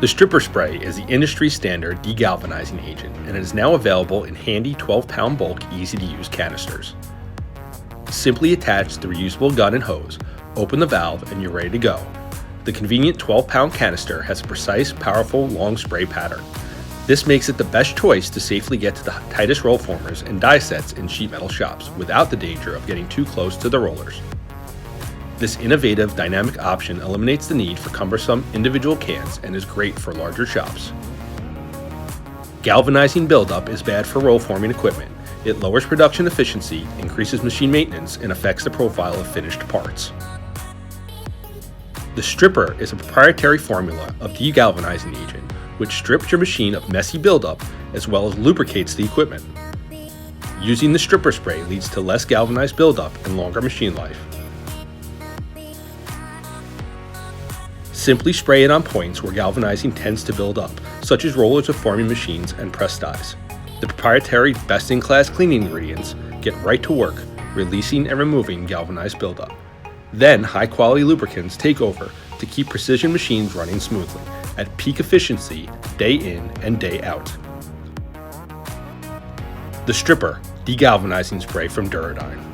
The stripper spray is the industry standard degalvanizing agent, and it is now available in handy 12-pound bulk, easy-to-use canisters. Simply attach the reusable gun and hose, open the valve, and you're ready to go. The convenient 12-pound canister has a precise, powerful, long spray pattern. This makes it the best choice to safely get to the tightest roll formers and die sets in sheet metal shops without the danger of getting too close to the rollers. This innovative, dynamic option eliminates the need for cumbersome individual cans and is great for larger shops. Galvanizing buildup is bad for roll forming equipment. It lowers production efficiency, increases machine maintenance, and affects the profile of finished parts. The stripper is a proprietary formula of degalvanizing agent, which strips your machine of messy buildup as well as lubricates the equipment. Using the stripper spray leads to less galvanized buildup and longer machine life. Simply spray it on points where galvanizing tends to build up, such as rollers of forming machines and press dies. The proprietary best-in-class cleaning ingredients get right to work, releasing and removing galvanized buildup. Then high-quality lubricants take over to keep precision machines running smoothly, at peak efficiency, day in and day out. The Stripper Degalvanizing Spray from Duro Dyne.